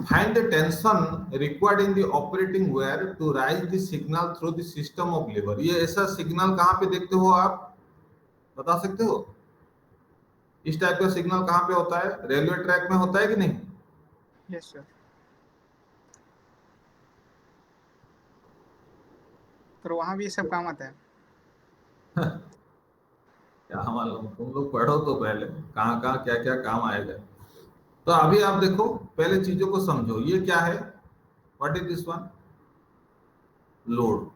find the tension required in the operating wire to rise the signal through the system of lever। ये ऐसा signal कहाँ पे देखते हो आप, बता सकते हो? इस टाइप का सिग्नल कहाँ पे होता है? रेलवे ट्रैक में होता है कि नहीं? Yes sir. तो वहां भी ये सब काम आता है? क्या मालूम, तुम लोग पढ़ो तो पहले कहाँ कहाँ क्या क्या काम आएगा। तो अभी आप देखो, पहले चीजों को समझो। ये क्या है? What is this one? Load,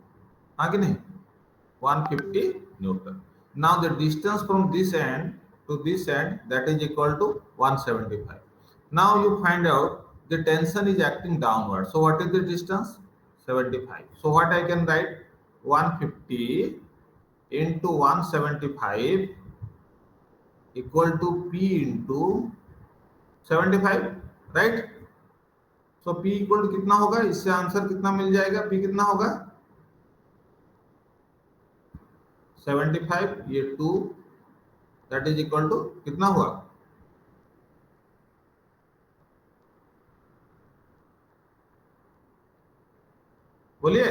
हाँ कि नहीं? 150 Newton. Now the distance from this and to this end, that is equal to 175. Now you find out the tension is acting downward. So what is the distance? 75. So what I can write? 150 into 175 equal to P into 75, right? So P equal to कितना होगा? इससे answer कितना मिल जाएगा? P कितना होगा? 75, ये 2, that is equal to कितना हुआ? बोलिए।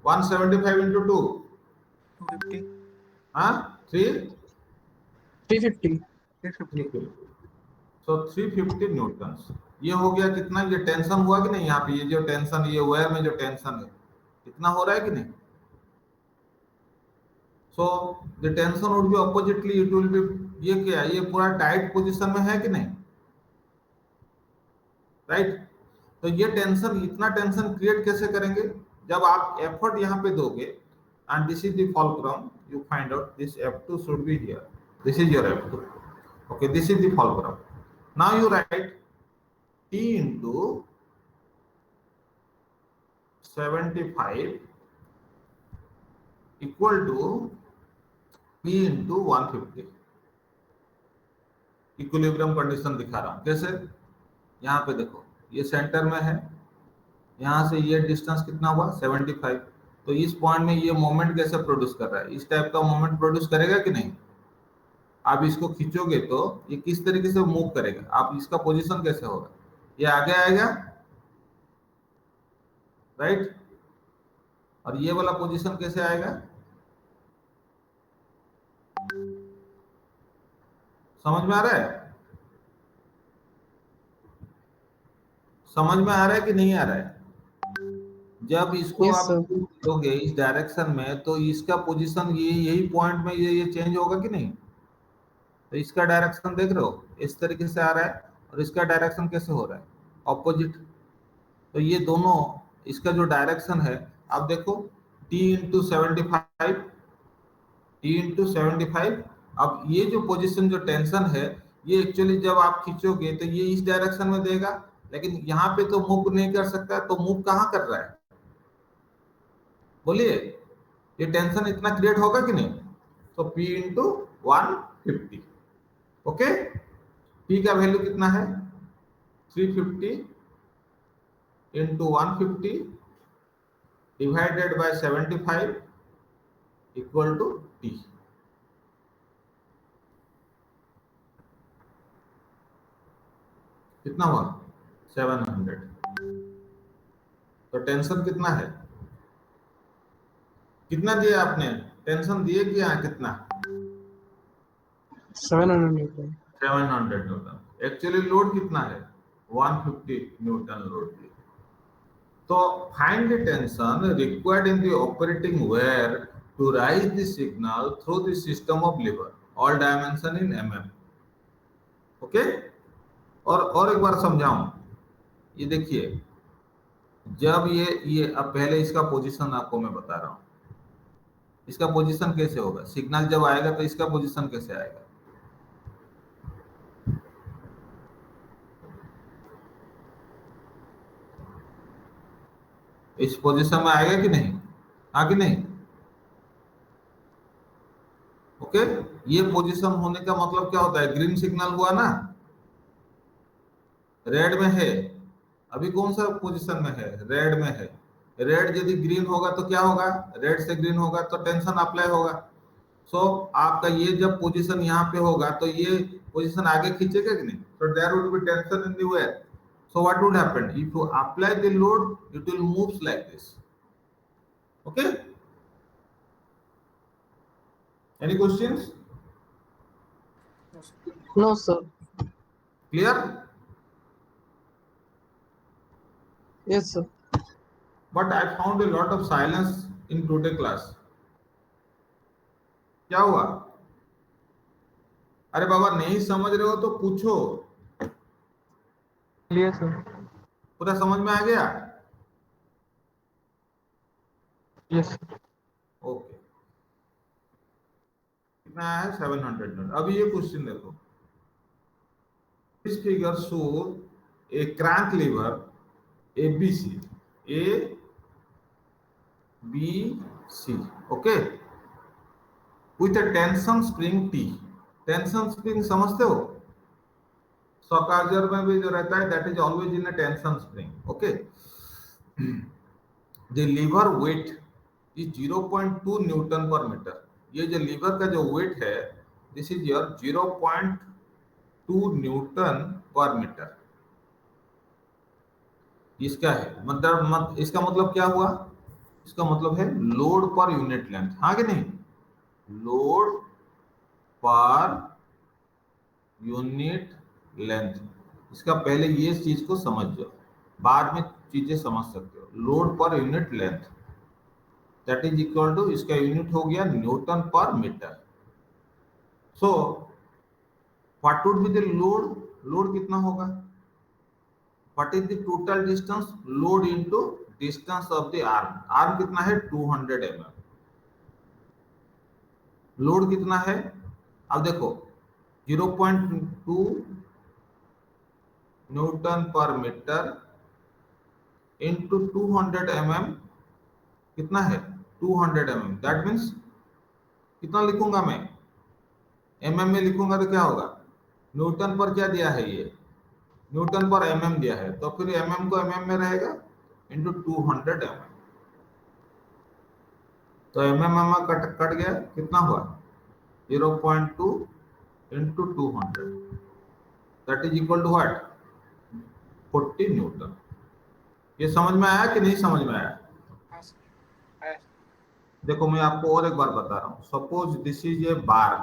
175 into 2, 250। हाँ 350। सो 350 न्यूटन। ये हो गया कितना? ये टेंशन हुआ कि नहीं? यहाँ पे ये जो टेंशन, ये वायर में जो टेंशन है कितना हो रहा है कि नहीं? So the tension would be oppositely, it will be, ये क्या है? ये पूरा टाइट पोजीशन में है कि नहीं? राइट। तो ये टेंशन, इतना टेंशन क्रिएट कैसे करेंगे? जब आप एफर्ट यहाँ पे दोगे, and this is the fulcrum, you find out this F2 should be here, this is your F2, okay, this is the fulcrum. Now you right T into 75 equal to P into 150। Equilibrium condition दिखा रहा हूं कैसे। यहाँ पे देखो, ये centre में है, यहाँ से ये डिस्टेंस कितना हुआ? 75। तो इस पॉइंट में ये मोमेंट कैसे प्रोड्यूस कर रहा है? इस टाइप का मोमेंट प्रोड्यूस करेगा कि नहीं? आप इसको खींचोगे तो ये किस तरीके से मूव करेगा? आप इसका पोजीशन कैसे होगा? ये आगे आएगा, राइट? और ये वाला पोजीशन कैसे आएगा? समझ में आ रहा है? समझ में आ रहा है कि नहीं आ रहा है? जब इसको आप दोगे इस डायरेक्शन में, तो इसका पोजीशन ये यही पॉइंट में ये चेंज होगा कि नहीं? तो इसका डायरेक्शन देख रहे हो, इस तरीके से आ रहा है, और इसका डायरेक्शन कैसे हो रहा है? ऑपोजिट। तो ये दोनों, इसका जो डायरेक्शन है, आप देखो T into 75, T into 75। अब ये जो पोजीशन, जो टेंशन है, ये एक्चुअली जब आप खींचोगे तो ये इस डायरेक्शन में देगा, लेकिन यहाँ पे तो मूव नहीं कर सकता। तो मूव कहाँ कर रहा है? बोलिए। ये टेंशन इतना क्रिएट होगा कि नहीं? तो P into 150, ओके। P का वैल्यू कितना है? 350 into 150 divided by 75 equal to T। कितना हुआ? 700। तो टेंशन कितना है? कितना दिया आपने? टेंशन दिए कि यहाँ कितना? 700 न्यूटन। 700 न्यूटन। एक्चुअली लोड कितना है? 150 न्यूटन लोड दिया। तो find the tension required in the operating wire to raise the signal through the system of lever, all dimension in mm, okay. और एक बार समझाऊं। ये देखिए, जब ये अब पहले इसका पोजीशन आपको मैं बता रहा हूं। इसका पोजीशन कैसे होगा? सिग्नल जब आएगा तो इसका पोजीशन कैसे आएगा? इस पोजीशन में आएगा कि नहीं? हाँ कि नहीं? ओके। ये पोजीशन होने का मतलब क्या होता है? ग्रीन सिग्नल हुआ ना, रेड में है। अभी कौन सा पोजीशन में है? रेड में है। रेड यदि ग्रीन होगा तो क्या होगा? रेड से ग्रीन होगा तो टेंशन अप्लाई होगा। सो आपका ये जब पोजीशन यहाँ पे होगा तो ये पोजीशन आगे खींचेगा कि नहीं? तो there would be tension in the wire. So what would happen if you apply the load? It will moves like this. Okay, any questions? No, sir. No, sir. Clear? Yes, sir. But I found a lot of silence in today class. क्या हुआ? अरे बाबा नहीं समझ रहे हो तो पूछो, Clear, sir. पूरा समझ में आ गया? Yes, sir. ओके, कितना है 700 न्यूटन। अभी ये क्वेश्चन देखो, this figure show a crank lever ABC, ABC, okay, with a tension spring T। Tension spring समझते हो? सॉकार्जर में भी जो रहता है that is always in a tension spring, okay. The lever weight is 0.2 newton per metre. ये जो लीवर का जो वेट है, this is your 0.2 newton per metre. इसका है मतलब इसका मतलब क्या हुआ? इसका मतलब है लोड पर यूनिट लेंथ, हाँ कि नहीं? Load per unit length. इसका पहले ये चीज को समझ जाओ, बाद में चीजें समझ सकते हो। Load per unit length that is equal to, इसका यूनिट हो गया newton per metre. So what would be the load? Load कितना होगा? What is the total distance? Load into distance of the arm. Arm कितना है? 200 mm। Load कितना है? अब देखो 0.2 newton per metre into 200 mm कितना है? 200 mm। दैट मीन्स कितना लिखूंगा मैं? mm में लिखूंगा तो क्या होगा? न्यूटन पर क्या दिया है? ये न्यूटन पर mm दिया है, तो फिर mm को mm में रहेगा इंटू 200 mm। तो mm कट गया, कितना हुआ? 0.2 into 200 that is equal to what? 40 newton. ये समझ में आया कि नहीं समझ में आया? हाँ, सर। आया। देखो मैं आपको और एक बार बता रहा हूँ। Suppose this is a bar,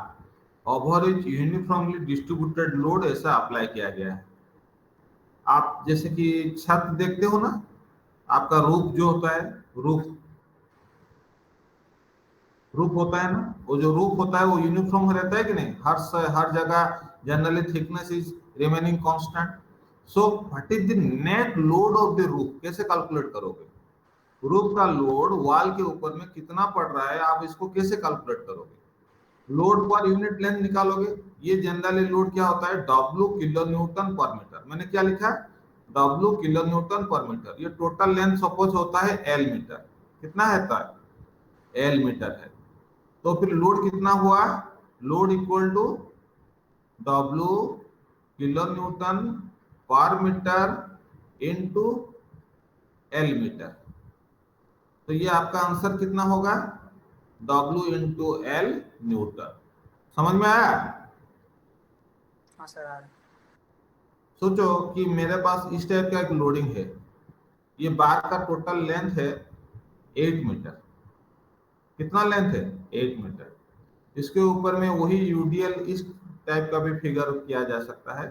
over is uniformly distributed load ऐसा अप्लाई किया गया है। आप जैसे कि छत देखते हो ना, आपका रूफ जो होता है, रूफ होता है ना, वो जो रूफ होता है वो यूनिफॉर्म रहता है कि नहीं? हर जगह generally thickness is remaining constant. So what is the net load of the roof? कैसे कैलकुलेट करोगे? रूफ का लोड वॉल के ऊपर में कितना पड़ रहा है, आप इसको कैसे कैलकुलेट करोगे? लोड पर यूनिट लेंथ निकालोगे। ये जनरली लोड क्या होता है? W kilo newton per metre. मैंने क्या लिखा? W kilo newton per metre. ये टोटल लेंथ सपोज होता है L मीटर। कितना है? L मीटर है। तो फिर लोड कितना हुआ? Load equal to W kilo newton per metre into L metre. तो ये आपका आंसर कितना होगा? W into L newton. समझ में आया? हाँ सर, आ रहा है। सोचो कि मेरे पास इस टाइप का एक लोडिंग है। ये बार का टोटल लेंथ है 8 मीटर। कितना लेंथ है? 8 मीटर। इसके ऊपर में वही यूडीएल इस टाइप का भी फिगर किया जा सकता है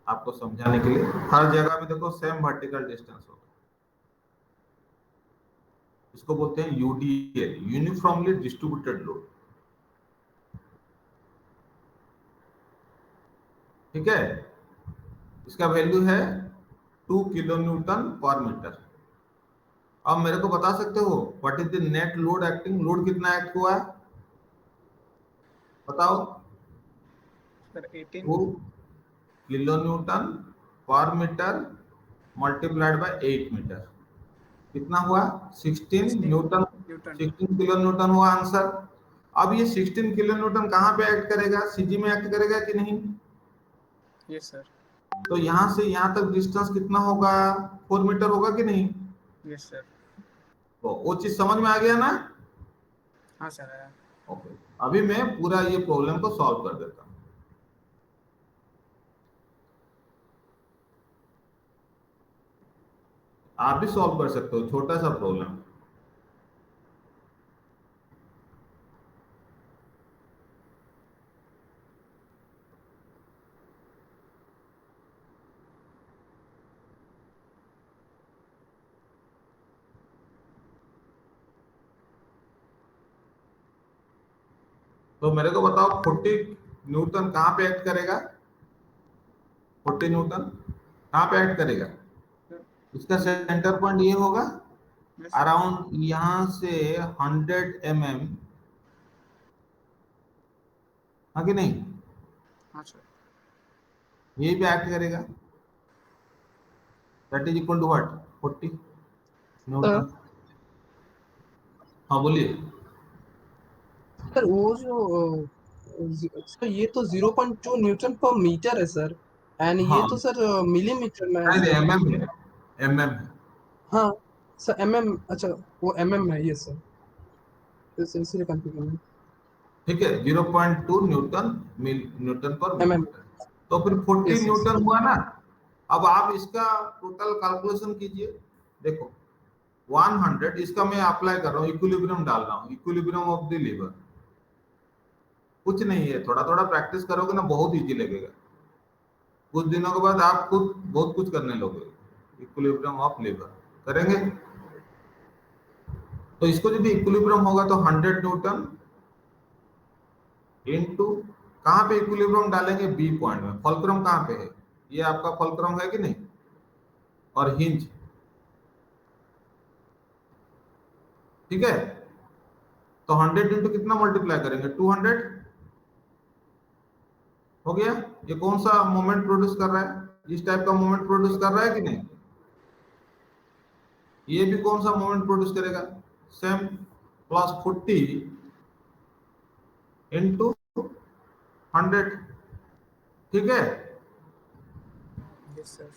आपको समझाने के लिए। हर जगह में देखो सेम वर्टिकल डिस्टेंस होगा। इसको बोलते हैं यूडीएल, यूनिफॉर्मली डिस्ट्रीब्यूटेड लोड। ठीक है, इसका वैल्यू है 2 किलो न्यूटन पर मीटर। अब मेरे को बता सकते हो what is the net load acting? Load कितना एक्ट हुआ है बताओ? Sir 18। 2 kilo newton per metre multiplied by 8 metre. कितना हुआ? 16 न्यूटन। न्यूटन। 16 किलो न्यूटन हुआ आंसर। अब ये 16 किलो न्यूटन कहाँ पे एक्ट करेगा? सीजी में एक्ट करेगा कि नहीं? Yes sir. तो यहाँ से यहाँ तक डिस्टेंस कितना होगा? 4 मीटर होगा कि नहीं? Yes sir. तो वो चीज समझ में आ गया ना? हाँ सर, आया। ओके, अभी मैं पूरा ये प्रॉब्लम को सॉल्व कर देता हूँ। आप भी सॉल्व कर सकते हो, छोटा सा प्रॉब्लम। तो मेरे को बताओ 40 न्यूटन कहाँ पे एक्ट करेगा? 40 न्यूटन कहाँ पे एक्ट करेगा? Sir, इसका सेंटर पॉइंट ये होगा yes, sir. अराउंड यहां से 100 mm, हाँ कि नहीं? हाँ सर. यही पे एक्ट करेगा। That is equal to what? 40 sir newton. हाँ बोलिए। सर वो जो सर ये तो 0.2 न्यूटन पर मीटर है सर, एंड ये हाँ तो सर मिलीमीटर में है नहीं सर. एमएम है, एमएम है। हाँ सर, अच्छा वो में है सर, तो इसलिए कंफ्यूजन है. ठीक है, 0.2 न्यूटन न्यूटन पर mm. मिलीमीटर। तो फिर 40 यस यस. न्यूटन हुआ ना। अब आप इसका टोटल कैलकुलेशन कीजिए। देखो 100, इसका मैं अप्लाई कर रहा हूँ, इक्विलिब्रियम डाल रहा हूँ, इक्विलिब्रियम ऑफ द लीवर। कुछ नहीं है, थोड़ा थोड़ा प्रैक्टिस करोगे ना बहुत इजी लगेगा। कुछ दिनों के बाद आप खुद बहुत कुछ करने लोगे। इक्विलिब्रियम ऑफ लीवर करेंगे। तो इसको यदि इक्विलिब्रियम होगा तो 100 न्यूटन इनटू, कहां पे इक्विलिब्रियम डालेंगे? बी पॉइंट में। फुलक्रम कहां पे है? ये आपका फुलक्रम है कि नहीं? और हिंज, ठीक है। तो 100 इंटू कितना मल्टीप्लाई करेंगे? 200 हो गया। ये कौन सा मोमेंट प्रोड्यूस कर रहा है? इस टाइप का मोमेंट प्रोड्यूस कर रहा है कि नहीं? ये भी कौन सा मोमेंट प्रोड्यूस करेगा? सेम, प्लस 40 इंटू 100, ठीक है। Yes, sir.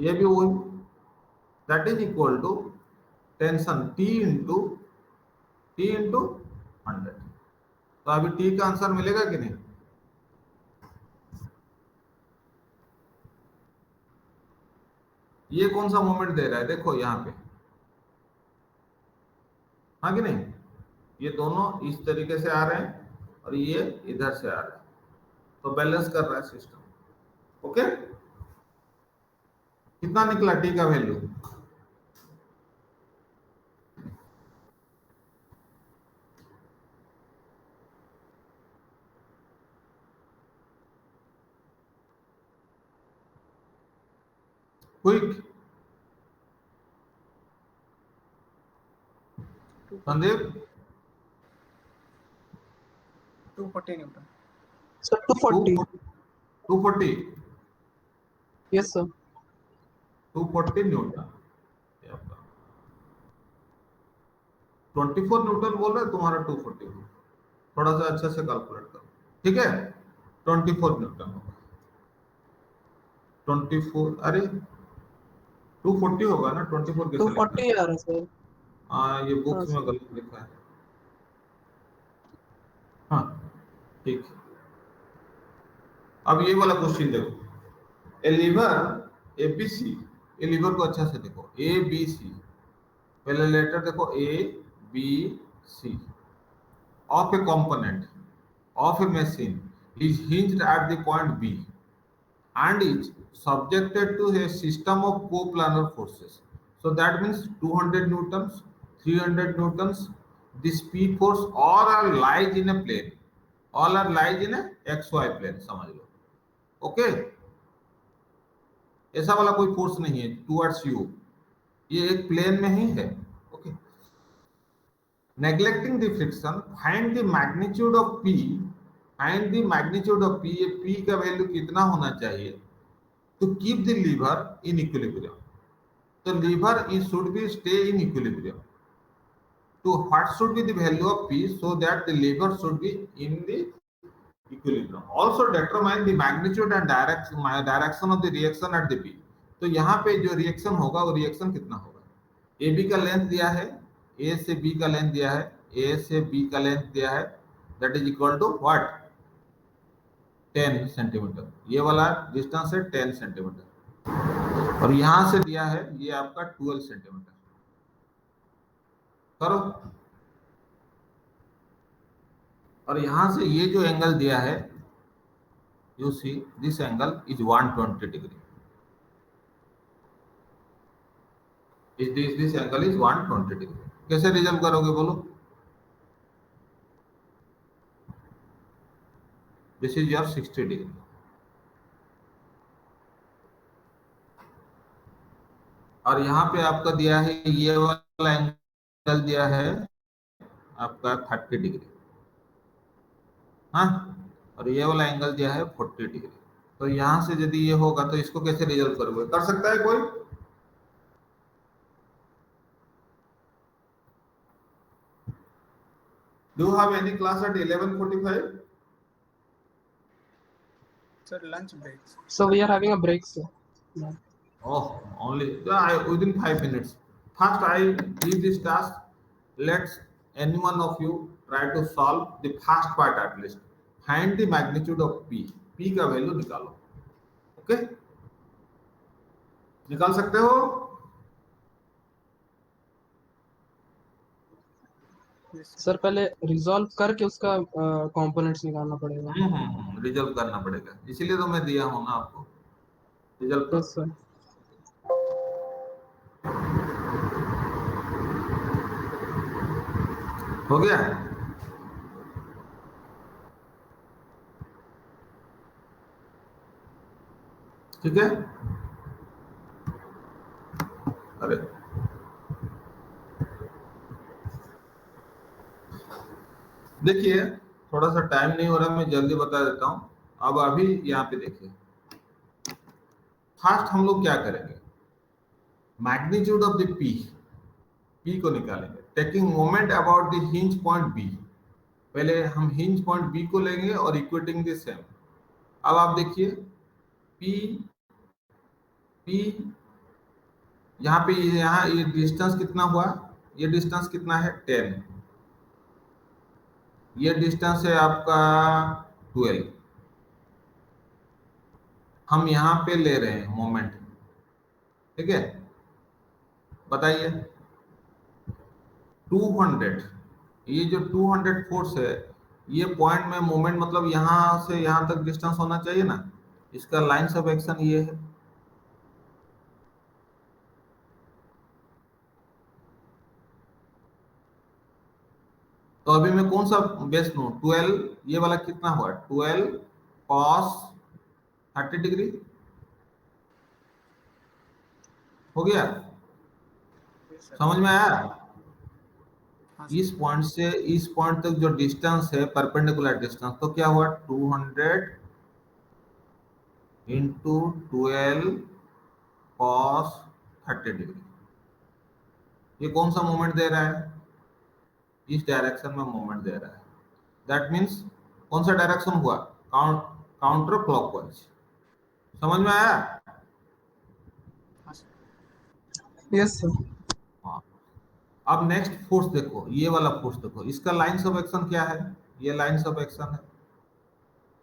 ये भी वही, that is equal to tension T into 100। तो अभी टी का आंसर मिलेगा कि नहीं? ये कौन सा मोमेंट दे रहा है? देखो यहाँ पे, हाँ कि नहीं? ये दोनों इस तरीके से आ रहे हैं और ये इधर से आ रहे हैं, तो बैलेंस कर रहा है सिस्टम। ओके, कितना निकला टी का value? Quick, Sandeep. 240 Newton. Sir 240. 240 yes sir. 240 Newton. 24 Newton बोल रहे तुम्हारा 240, थोड़ा सा अच्छे से कैलकुलेट करो, ठीक है। 24 न्यूटन होगा, 24, अरे 240 होगा ना, 24 कैसे लिखा 240 है? आ रहा है सर. हाँ ये हाँ बुक्स में सर. गलत लिखा है। हाँ ठीक है। अब ये वाला क्वेश्चन देखो, ए लीवर एबीसी, ए लीवर को अच्छा से देखो, ए बी सी, पहले लेटर देखो, A B C, of a component of a machine is hinged at the point B and is subjected to a system of coplanar forces. So that means 200 newtons, 300 newtons, this P force all are lies in a plane, all are lies in a XY plane, समझ लो। Okay, ऐसा वाला कोई force नहीं है towards you, ये एक plane में ही है। Okay, neglecting the friction, find the magnitude of P, find the magnitude of P, ये P का वैल्यू कितना होना चाहिए to keep the lever in equilibrium? तो lever it should be stay in equilibrium. So what should be the value of P so that the lever should be in the equilibrium? Also determine the magnitude and direction of the reaction at the P. तो यहाँ पे जो reaction होगा वो reaction कितना होगा? A B का length दिया है, ए से बी का लेंथ दिया है, ए से बी का लेंथ दिया है, that is equal to what? 10 centimetre. ये वाला डिस्टेंस है 10 सेंटीमीटर। और यहां से दिया है ये आपका 12 सेंटीमीटर। करो। और यहां से ये जो एंगल दिया है, you see this angle is 120 degree. This angle is 120 degree. कैसे रिजल्व करोगे बोलो? This is your 60 degree. और यहाँ पे आपका दिया है ये वाला एंगल दिया है आपका 30 डिग्री। हाँ, और ये वाला एंगल दिया है 40 डिग्री। तो यहां से यदि ये होगा तो इसको कैसे रिजल्व करोगे? कर सकता है कोई? Do you have any class at 11:45? Sir, lunch breaks. So we are having a break, sir. Yeah. Oh, only within 5 minutes. First, I give this task. Let's any one of you try to solve the first part at least. Find the magnitude of P. P का value निकालो। Okay? निकाल सकते हो? Yes, sir. Sir पहले resolve करके उसका components निकालना पड़ेगा। रिजल्व करना पड़ेगा, इसीलिए तो मैं दिया हूं ना आपको। रिजल्व कर। Yes sir. हो गया? ठीक है। अरे देखिए, थोड़ा सा टाइम नहीं हो रहा, मैं जल्दी बता देता हूं। अब अभी यहाँ पे देखिए, फर्स्ट हम लोग क्या करेंगे? मैग्नीट्यूड ऑफ द पी को निकालेंगे, taking moment about the hinge point B. पहले हम हिंज पॉइंट बी को लेंगे और इक्वेटिंग द सेम। अब आप देखिए पी यहाँ पे, यहाँ ये डिस्टेंस कितना हुआ? ये डिस्टेंस कितना है? 10। ये डिस्टेंस है आपका 12। हम यहाँ पे ले रहे हैं मोमेंट, ठीक है? बताइए 200, ये जो 200 फोर्स है, ये पॉइंट में मोमेंट मतलब यहां से यहां तक डिस्टेंस होना चाहिए ना। इसका लाइंस ऑफ एक्शन ये है। तो अभी मैं कौन सा बेस लूं? 12, ये वाला कितना हुआ? 12 cos 30 डिग्री हो गया। Yes, sir. समझ में आया? हाँ, sir. इस पॉइंट से इस पॉइंट तक जो डिस्टेंस है, परपेंडिकुलर डिस्टेंस, तो क्या हुआ? 200 इंटू 12 cos 30 डिग्री। ये कौन सा मोमेंट दे रहा है? इस डायरेक्शन में मोमेंट दे रहा है। दैट मीन्स कौन सा डायरेक्शन हुआ? Counter clockwise. समझ में आया? हाँ, sir. Yes sir. हाँ। अब नेक्स्ट फोर्स देखो, ये वाला फोर्स देखो, इसका लाइंस ऑफ एक्शन क्या है? ये लाइंस ऑफ एक्शन है।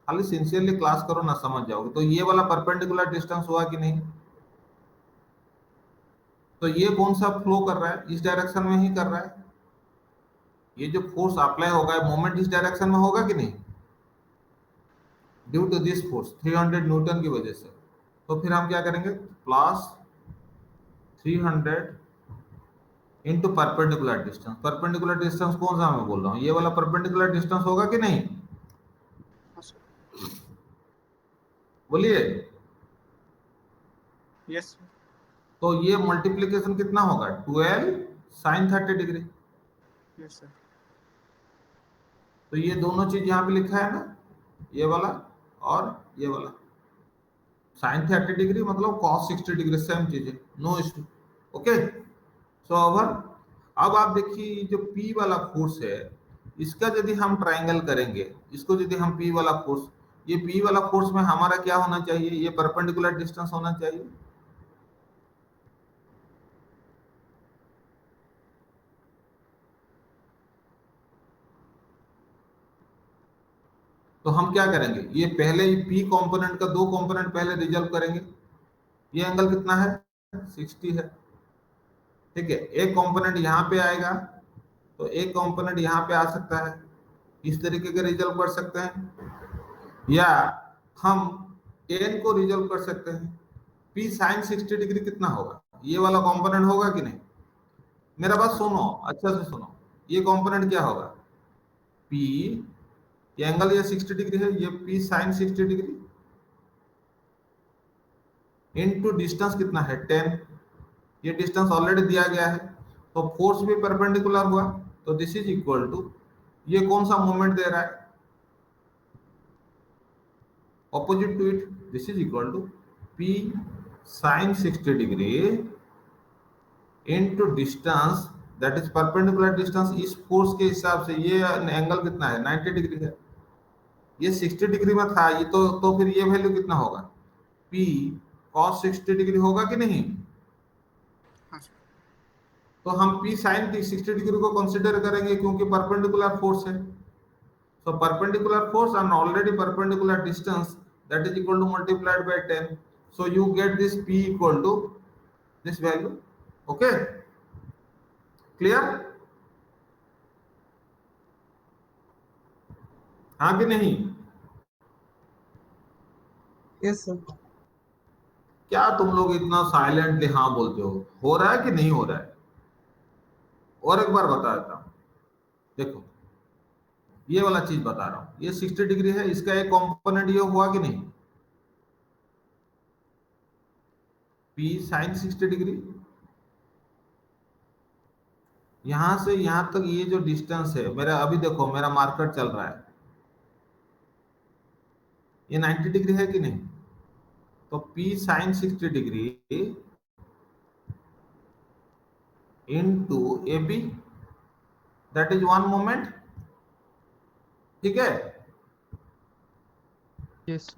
खाली सिंसियरली क्लास करो ना, समझ जाओगे। तो ये वाला परपेंडिकुलर डिस्टेंस हुआ कि नहीं? तो ये कौन सा फ्लो कर रहा है? इस डायरेक्शन में ही कर रहा है। ये जो फोर्स अप्लाई होगा, मोमेंट इस डायरेक्शन में होगा कि नहीं? Due to this force 300 newton की वजह से। तो फिर हम क्या करेंगे? Plus 300 into perpendicular distance. Perpendicular distance कौन सा मैं बोल रहा हूँ? ये वाला परपेंडिकुलर डिस्टेंस होगा कि नहीं? हाँ, sir. बोलिए। Yes, sir. तो ये मल्टीप्लीकेशन कितना होगा? 12 sin 30 डिग्री। Yes, sir. तो ये दोनों चीज यहाँ पे लिखा है ना, ये वाला और ये वाला। sin 30 डिग्री मतलब cos 60 डिग्री, सेम चीज है, no issue. Okay, so over. अब आप देखिए जो P वाला फोर्स है, इसका यदि हम ट्रायंगल करेंगे, इसको यदि हम P वाला फोर्स, ये P वाला फोर्स में हमारा क्या होना चाहिए? ये परपेंडिकुलर डिस्टेंस होना चाहिए। तो हम क्या करेंगे? ये पहले ही P कंपोनेंट का 2 कंपोनेंट पहले रिजल्व करेंगे। ये एंगल कितना है? 60 है, ठीक है। एक कंपोनेंट यहाँ पे आएगा तो एक कंपोनेंट यहाँ पे आ सकता है, इस तरीके के रिजल्व कर सकते हैं, या हम n को रिजल्व कर सकते हैं। p sin 60 डिग्री कितना होगा, ये वाला कंपोनेंट होगा कि नहीं? मेरा बात सुनो, अच्छा से सुनो, ये कंपोनेंट क्या होगा, p, ये एंगल ये 60 डिग्री है, ये p sin 60 degree into distance कितना है 10, ये डिस्टेंस ऑलरेडी दिया गया है, तो फोर्स भी परपेंडिकुलर हुआ, तो दिस इज इक्वल टू, ये कौन सा मोमेंट दे रहा है, opposite to it, this is equal to p sin 60 degree into distance that is perpendicular distance, इस फोर्स के हिसाब से ये एंगल कितना है 90 डिग्री है, ये 60 डिग्री में था, ये तो फिर ये वैल्यू कितना होगा, p cos 60 डिग्री होगा कि नहीं? हाँ सर। तो हम p sin 60 डिग्री को कंसीडर करेंगे क्योंकि परपेंडिकुलर फोर्स है, so perpendicular force and already perpendicular distance that is equal to multiplied by 10, so you get this p equal to this value, okay, clear? हाँ कि नहीं? Yes sir. क्या तुम लोग इतना साइलेंटली हाँ बोलते हो रहा है कि नहीं हो रहा है? और एक बार बता देता हूं, देखो ये वाला चीज बता रहा हूं, ये 60 डिग्री है, इसका एक कंपोनेंट ये हुआ कि नहीं, p sin 60 डिग्री, यहां से यहां तक ये जो डिस्टेंस है मेरा, अभी देखो मेरा मार्कर चल रहा है, ये 90 डिग्री है कि नहीं, तो p sin 60 degree into AB, that is one moment, ठीक है। यस।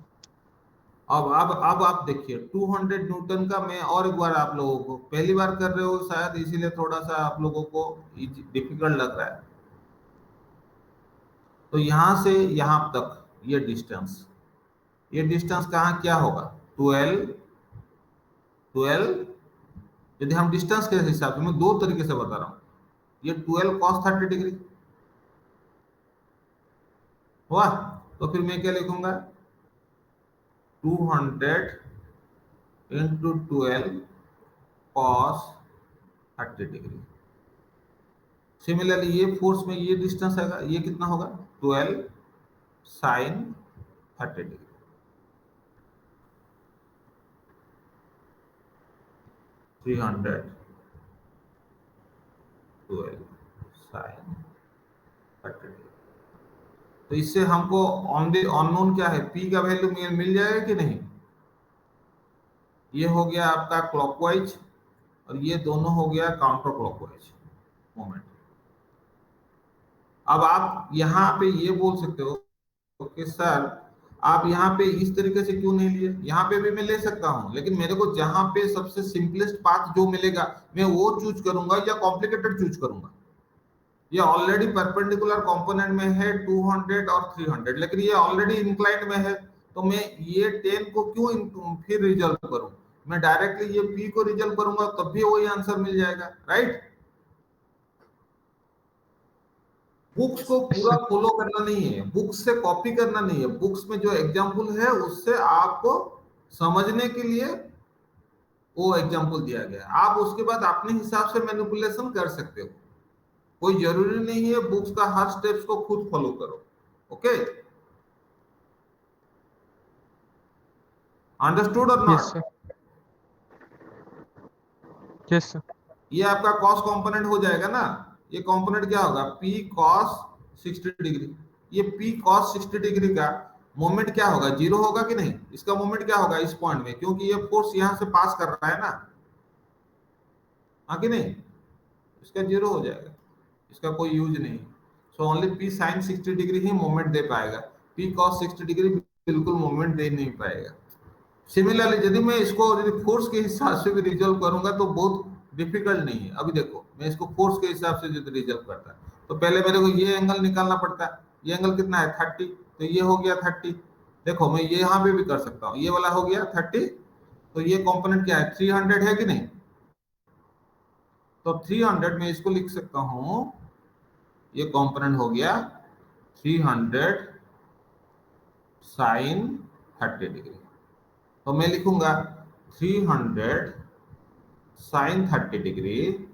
अब आप देखिए 200 न्यूटन का, मैं और एक बार आप लोगों को, पहली बार कर रहे हो शायद इसीलिए थोड़ा सा आप लोगों को डिफिकल्ट लग रहा है, तो यहां से यहां तक ये डिस्टेंस कहाँ क्या होगा 12 यदि हम डिस्टेंस के हिसाब से, मैं दो तरीके से बता रहा हूं, ये 12 cos 30 डिग्री हुआ, तो फिर मैं क्या लिखूंगा 200 इंटू 12 cos 30 डिग्री। सिमिलरली ये फोर्स में ये डिस्टेंस आएगा, ये कितना होगा 12 sin 30 degree. Three 12 sin 30 degree. तो इससे हमको अननोन क्या है, p का वैल्यू मिल जाएगा कि नहीं? ये हो गया आपका क्लॉकवाइज और ये दोनों हो गया काउंटर क्लॉकवाइज मोमेंट। अब आप यहाँ पे ये बोल सकते हो कि सर आप यहाँ पे इस तरीके से क्यों नहीं लिए, यहाँ पे भी मैं ले सकता हूँ, लेकिन मेरे को जहाँ पे सबसे सिंपलेस्ट पाथ जो मिलेगा मैं वो चूज करूंगा या कॉम्प्लिकेटेड चूज करूंगा। ये ऑलरेडी परपेंडिकुलर कंपोनेंट में है 200 और 300, लेकिन ये ऑलरेडी इंक्लाइंड में है, तो मैं ये 10 को क्यों फिर रिजल्व करूं, मैं डायरेक्टली ये p को रिजल्व करूंगा तब भी वही आंसर मिल जाएगा, राइट? बुक्स को पूरा फॉलो करना नहीं है, बुक्स से कॉपी करना नहीं है, बुक्स में जो एग्जाम्पल है उससे आपको समझने के लिए वो एग्जाम्पल दिया गया, आप उसके बाद अपने हिसाब से मैनिपुलेशन कर सकते हो, कोई जरूरी नहीं है बुक्स का हर स्टेप्स को खुद फॉलो करो, ओके? अंडरस्टूड और नॉट? Yes sir. ये आपका कॉस कंपोनेंट हो जाएगा ना, ये कंपोनेंट क्या होगा p cos 60 डिग्री, ये p cos 60 डिग्री का मोमेंट क्या होगा, जीरो होगा कि नहीं? इसका मोमेंट क्या होगा इस पॉइंट में, क्योंकि ये फोर्स यहां से पास कर रहा है ना, हाँ कि नहीं? इसका जीरो हो जाएगा, इसका कोई यूज नहीं, so only p sin 60 degree ही मोमेंट दे पाएगा, p cos 60 डिग्री बिल्कुल मोमेंट दे नहीं पाएगा। सिमिलरली यदि मैं इसको फोर्स के हिसाब से भी रिजल्व करूंगा तो बहुत डिफिकल्ट नहीं है। अभी देखो मैं इसको फोर्स के हिसाब से जो रिजल्व करता है, तो पहले मेरे को ये एंगल निकालना पड़ता है, ये एंगल कितना है 30, तो ये हो गया 30, देखो मैं ये यहाँ पे भी कर सकता हूँ, ये वाला हो गया 30, तो तो ये कंपोनेंट क्या है, 300 है कि नहीं? तो 300 में इसको लिख सकता हूं, ये कंपोनेंट हो गया 300 साइन 30 डिग्री। तो मैं लिखूंगा 300 sine 30 degree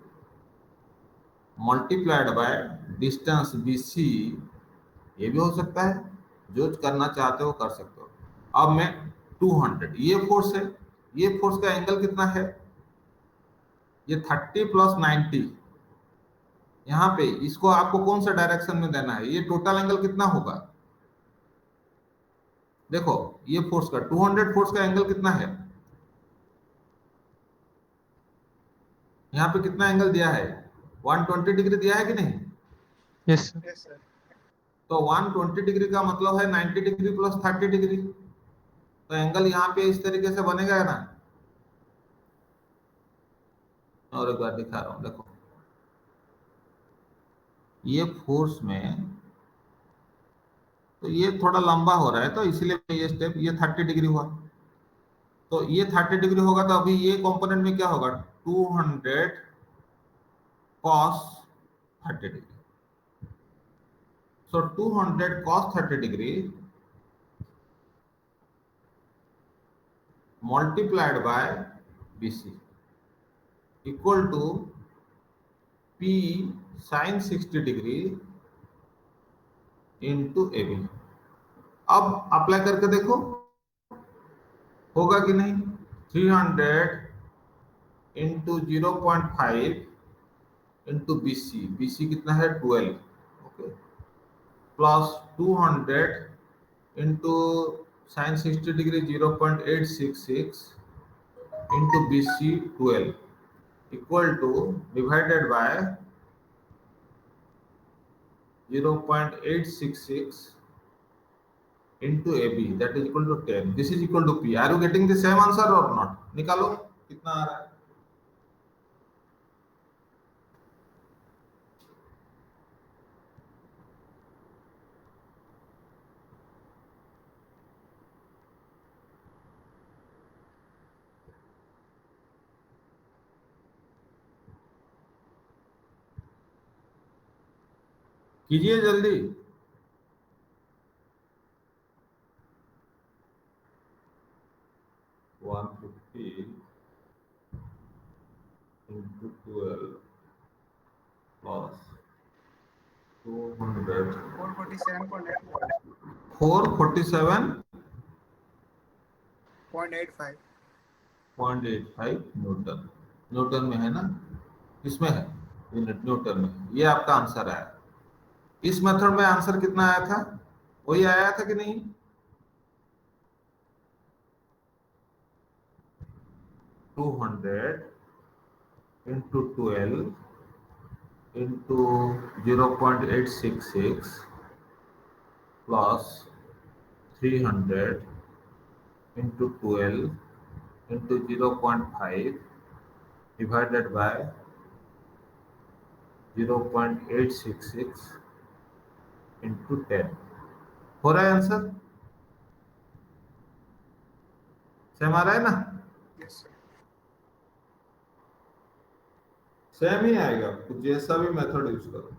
multiplied by distance BC। ये भी हो सकता है, जो करना चाहते हो कर सकते हो। अब मैं 200, ये फोर्स है, ये फोर्स का एंगल कितना है, ये 30 प्लस 90। यहाँ पे इसको आपको कौन सा डायरेक्शन में देना है, ये टोटल एंगल कितना होगा? देखो ये फोर्स का 200 फोर्स का एंगल कितना है, यहाँ पे कितना एंगल दिया है, 120 डिग्री दिया है कि नहीं? Yes sir. Yes, sir. तो 120 डिग्री का मतलब है 90 डिग्री प्लस 30 डिग्री। तो एंगल यहाँ पे इस तरीके से बनेगा ना। और एक बार दिखा रहा हूं, देखो ये फोर्स में, तो ये थोड़ा लंबा हो रहा है तो इसलिए ये स्टेप, ये 30 डिग्री हुआ। तो ये 30 डिग्री होगा तो अभी ये कंपोनेंट में क्या होगा, 200 cos 30 degree. So 200 cos 30 degree multiplied by BC equal to P sin 60 degree into AB। अब अप्लाई करके देखो होगा कि नहीं। 300 इंटू 0.5 इंटू BC, BC कितना है 12, okay, plus 200 into sine 60 degree 0.866 into BC 12 equal two divided by 0.866 into AB, that is equal to 10. This is equal to P. Are you getting the same answer or not? निकालो कितना आ रहा है। कीजिए जल्दी। One 150 into 12 plus 200 447.85. 447.85 .85. Newton. Newton में है ना, किसमें है, यूनिट न्यूटन में। ये आपका आंसर आया। इस मेथड में आंसर कितना आया था, वही आया था कि नहीं? To 200 into 12 into 0.866 plus 300 into 12 into 0.5 divided by 0.866 into 10। हो रहा है आंसर, सेम आ रहा है ना? Yes, sir. सेम ही आएगा, कुछ जैसा भी मेथड यूज करो।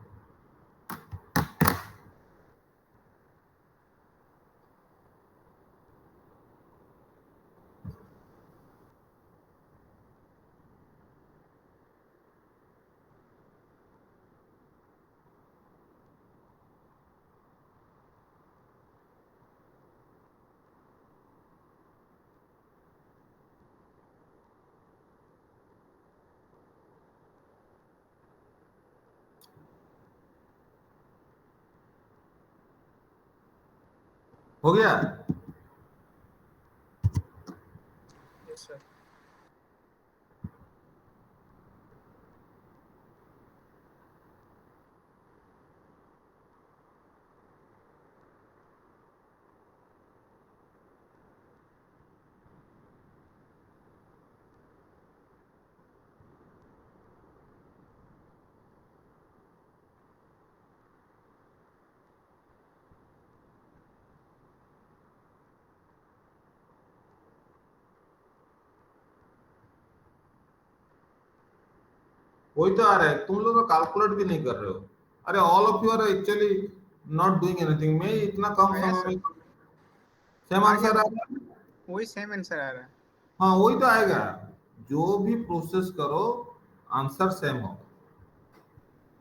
हो गया। Yes, sir. वही तो आ रहा है, तुम लोग तो कैलकुलेट भी नहीं कर रहे हो। अरे all of you are actually not doing anything. मैं इतना कम आया समय सर, में सेम आ गया आंसर आ सर, रहा है। वही सेम आंसर आ रहा है। हाँ वही तो आएगा, जो भी प्रोसेस करो आंसर सेम होगा,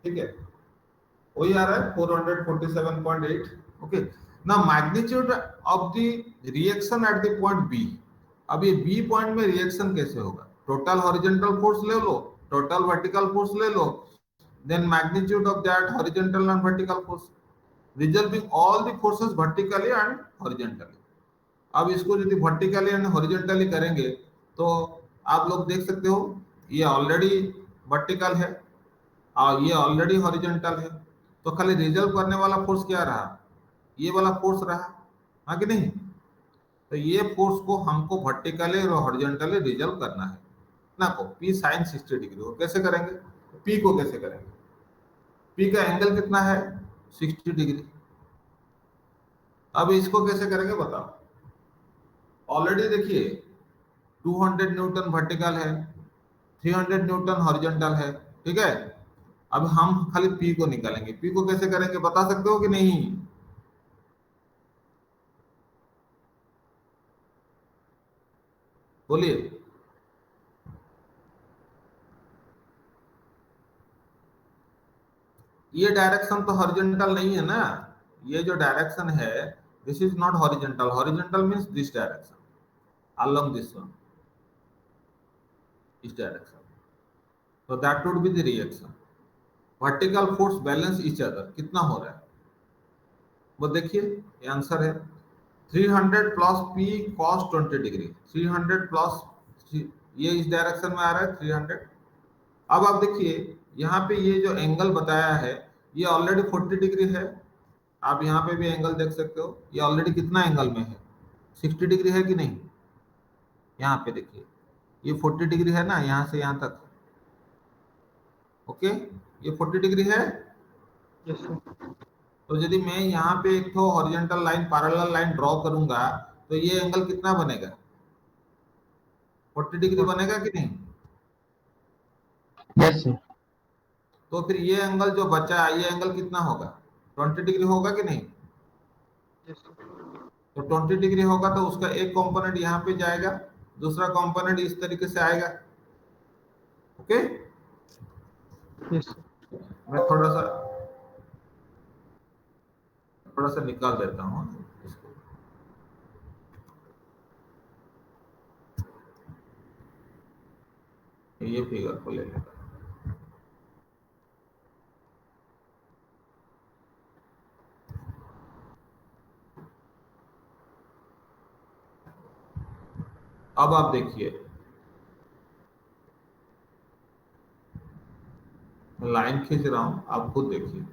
ठीक है। वही आ रहा है 447.8। ओके, ना magnitude of the reaction at the point B. अब ये बी पॉइंट में रिएक्शन कैसे होगा? टोटल हॉरिजॉन्टल फोर्स ले लो, टोटल वर्टिकल फोर्स ले लो, then magnitude of that horizontal and vertical force, resolving all the forces vertically and horizontally। अब इसको यदि वर्टिकली एंड हॉरिजॉन्टली करेंगे तो आप लोग देख सकते हो ये ऑलरेडी वर्टिकल है और ये ऑलरेडी हॉरिजॉन्टल है, तो खाली रिजल्व करने वाला फोर्स क्या रहा? ये वाला फोर्स रहा, हाँ कि नहीं? तो ये फोर्स को हमको वर्टिकली और हॉरिजॉन्टली रिजल्व करना है ना। को पी साइन 60 डिग्री को कैसे करेंगे? पी को कैसे करेंगे? पी का एंगल कितना है? 60 डिग्री। अब इसको कैसे करेंगे बताओ? ऑलरेडी देखिए 200 न्यूटन वर्टिकल है, 300 न्यूटन हॉरिजॉन्टल है, ठीक है। अब हम खाली पी को निकालेंगे। पी को कैसे करेंगे बता सकते हो कि नहीं? बोलिए। ये डायरेक्शन तो हॉरिजॉन्टल नहीं है ना, ये जो डायरेक्शन है this is not horizontal. Horizontal means this direction along this one, इस direction, so that would be the reaction। Vertical force balance each other कितना हो रहा है वो देखिए, ये आंसर है 300 plus P cos 20 degree. 300 plus ये इस डायरेक्शन में आ रहा है 300। अब आप देखिए यहाँ पे ये जो एंगल बताया है ये ऑलरेडी 40 डिग्री है। आप यहाँ पे भी एंगल देख सकते हो, ये ऑलरेडी कितना एंगल में है? 60 डिग्री है कि नहीं? यहाँ पे देखिए ये 40 डिग्री है ना, यहाँ से यहाँ तक। ओके, ये 40 डिग्री है। Yes sir. तो यदि मैं यहाँ पे एक तो horizontal line parallel line draw करूंगा तो ये एंगल कितना बनेगा? 40 डिग्री बनेगा कि नहीं? Yes sir. तो फिर ये एंगल जो बचा ये एंगल कितना होगा? 20 डिग्री होगा कि नहीं? Yes sir. तो 20 डिग्री होगा तो उसका एक कंपोनेंट यहाँ पे जाएगा, दूसरा कंपोनेंट इस तरीके से आएगा। Okay, yes sir. मैं थोड़ा सा निकाल देता हूँ इसको। ये फिगर को ले लेता हूँ। अब आप देखिए लाइन खींच रहा हूं, आप खुद देखिए।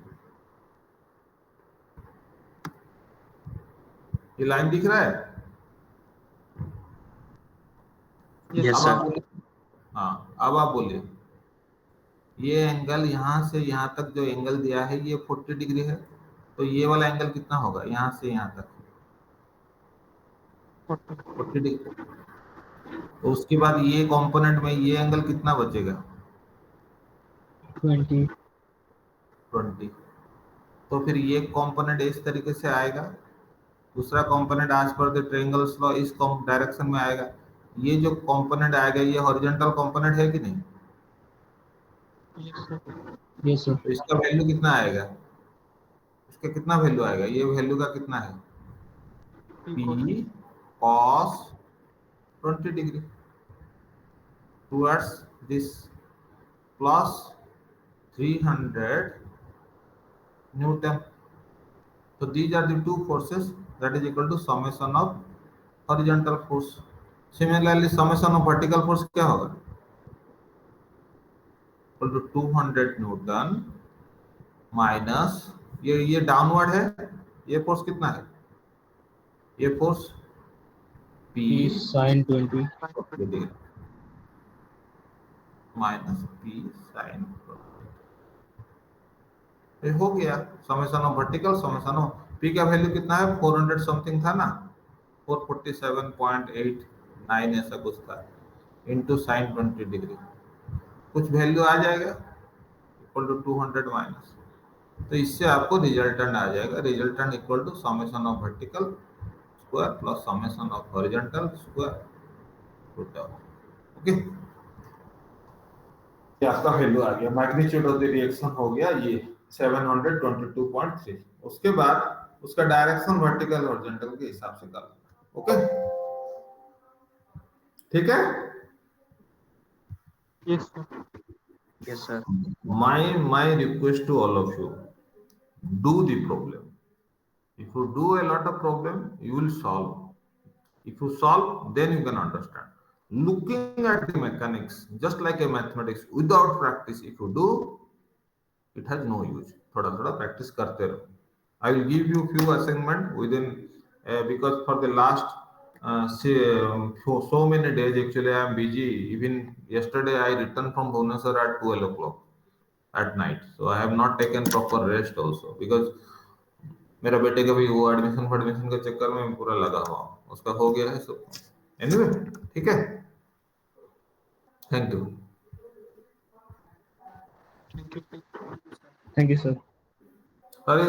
ये लाइन दिख रहा है? यस अब सर। आप बोलिए। हाँ अब आप बोलिए, ये एंगल यहाँ से यहाँ तक जो एंगल दिया है ये 40 डिग्री है, तो ये वाला एंगल कितना होगा यहाँ से यहाँ तक? 40 डिग्री। तो उसके बाद ये कंपोनेंट में ये एंगल कितना बचेगा? 20। तो फिर ये कंपोनेंट इस तरीके से आएगा, दूसरा कंपोनेंट आज पर द ट्रायंगल्स लॉ इस डायरेक्शन में आएगा। ये जो कंपोनेंट आएगा ये हॉरिजॉन्टल कंपोनेंट है कि नहीं? Yes sir. तो इसका वैल्यू कितना आएगा? इसका कितना वैल्यू आएगा? ये वैल्यू का कितना है? P cos 20 degree towards this plus 300 Newton। So these are the two forces that is equal to summation of horizontal force। Similarly summation of vertical force क्या होगा? Equal to 200 Newton minus ये downward है, ये force कितना है? ये force P sin 20 minus P sin। ये हो गया summation of vertical, summation of P का वैल्यू कितना है? 400 समथिंग था ना, 447.89 ऐसा कुछ था, इनटू sin 20 डिग्री। कुछ वैल्यू आ जाएगा इक्वल टू 200 माइनस, तो इससे आपको रिजल्टेंट आ जाएगा, resultant equal to summation of vertical square plus summation of horizontal square root of, okay. ये आपका वैल्यू आ गया, मैग्नीट्यूड ऑफ द रिएक्शन हो गया ये 722.3। उसके बाद उसका डायरेक्शन वर्टिकल हॉरिजॉन्टल के हिसाब से कर, ओके, ठीक है। Yes, sir. Yes, sir. My request to all of you, do the problem. If you do a lot of problem, you will solve. If you solve, then you can understand. Looking at the mechanics, just like a mathematics, without practice, if you do, it has no use. थोड़ा थोड़ा practice करते रहो. I will give you few assignment within because for the last for so many days actually I am busy. Even yesterday I returned from Bhubaneswar at 12 o'clock at night, so I have not taken proper rest also because मेरा बेटे का भी वो admission के चक्कर में पूरा लगा हुआ हूँ, उसका हो गया है सब। एनीवे, ठीक है, thank you. Thank you. Thank you, sir. अरे